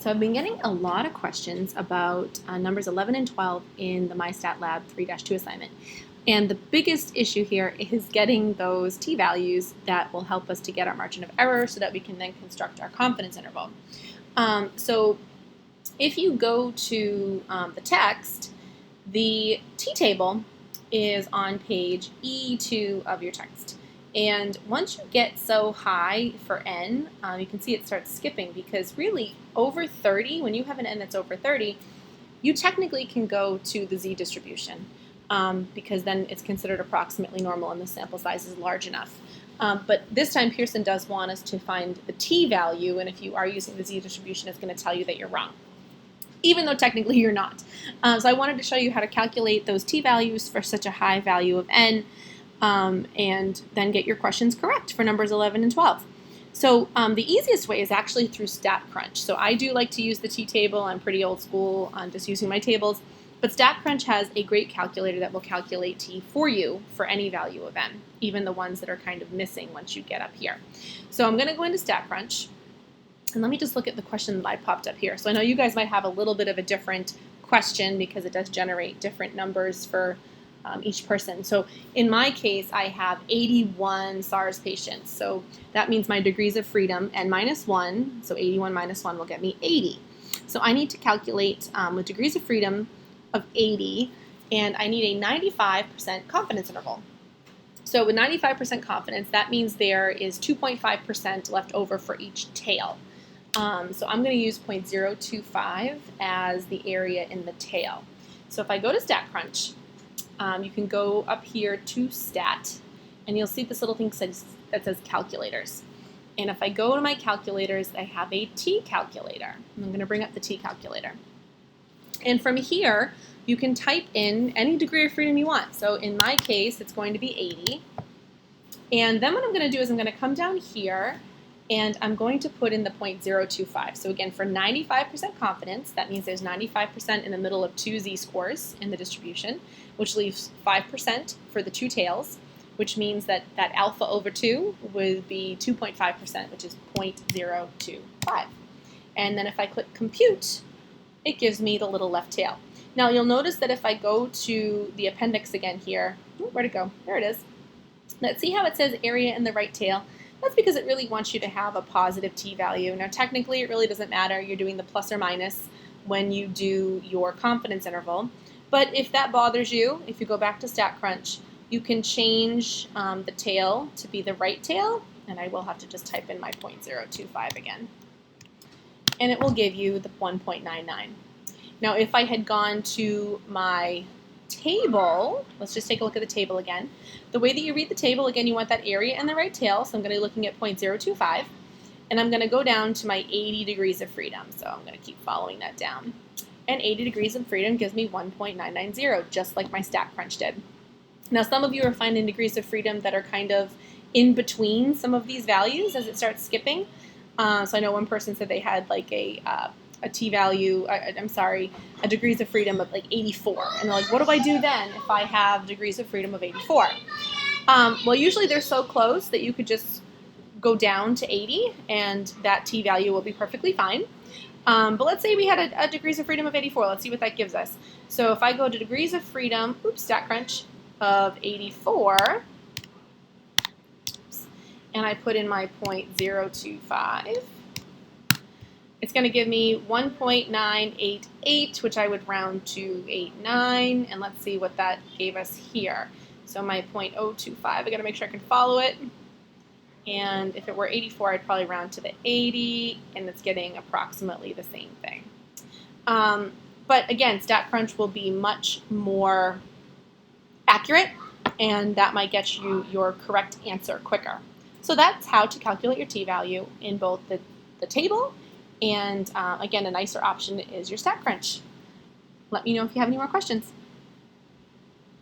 So I've been getting a lot of questions about numbers 11 and 12 in the MyStatLab 3-2 assignment. And the biggest issue here is getting those t-values that will help us to get our margin of error so that we can then construct our confidence interval. So if you go to the text, the t-table is on page E2 of your text. And once you get so high for n, you can see it starts skipping because really over 30, when you have an n that's over 30, you technically can go to the z distribution because then it's considered approximately normal and the sample size is large enough. But this time Pearson does want us to find the t-value, and if you are using the z distribution, it's going to tell you that you're wrong, even though technically you're not. So I wanted to show you how to calculate those t-values for such a high value of n, and then get your questions correct for numbers 11 and 12. So the easiest way is actually through StatCrunch. So I do like to use the t-table. I'm pretty old school on just using my tables. But StatCrunch has a great calculator that will calculate t for you for any value of n, even the ones that are kind of missing once you get up here. So I'm going to go into StatCrunch. And let me just look at the question that I popped up here. So I know you guys might have a little bit of a different question because it does generate different numbers for each person. So in my case, I have 81 SARS patients. So that means my degrees of freedom, n minus 1, so 81 minus 1 will get me 80. So I need to calculate with degrees of freedom of 80, and I need a 95% confidence interval. So with 95% confidence, that means there is 2.5% left over for each tail. So I'm going to use 0.025 as the area in the tail. So if I go to StatCrunch, you can go up here to Stat, and you'll see this little thing that says Calculators. And if I go to my calculators, I have a T calculator. I'm going to bring up the T calculator. And from here, you can type in any degree of freedom you want. So in my case, it's going to be 80. And then what I'm going to do is I'm going to come down here, and I'm going to put in the 0.025. So again, for 95% confidence, that means there's 95% in the middle of two z-scores in the distribution, which leaves 5% for the two tails, which means that alpha over 2 would be 2.5%, which is 0.025. And then if I click compute, it gives me the little left tail. Now you'll notice that if I go to the appendix again here, where'd it go? There it is. Let's see how it says area in the right tail. That's because it really wants you to have a positive t-value. Now technically it really doesn't matter. You're doing the plus or minus when you do your confidence interval. But if that bothers you, if you go back to StatCrunch, you can change the tail to be the right tail, and I will have to just type in my 0.025 again. And it will give you the 1.99. Now if I had gone to my table, let's just take a look at the table again. The way that you read the table, again, you want that area and the right tail, so I'm going to be looking at 0.025, and I'm going to go down to my 80 degrees of freedom, so I'm going to keep following that down. And 80 degrees of freedom gives me 1.990, just like my StatCrunch did. Now some of you are finding degrees of freedom that are kind of in between some of these values as it starts skipping. So I know one person said they had like a t-value, a degrees of freedom of like 84. And they're like, what do I do then if I have degrees of freedom of 84? Well, usually they're so close that you could just go down to 80 and that t-value will be perfectly fine. But let's say we had a degrees of freedom of 84. Let's see what that gives us. So if I go to degrees of freedom, StatCrunch, of 84, and I put in my 0.025, it's going to give me 1.988, which I would round to 89, and let's see what that gave us here. So my 0.025, I got to make sure I can follow it. And if it were 84, I'd probably round to the 80, and it's getting approximately the same thing. But again, StatCrunch will be much more accurate, and that might get you your correct answer quicker. So that's how to calculate your t-value in both the table, and again, a nicer option is your StatCrunch. Let me know if you have any more questions.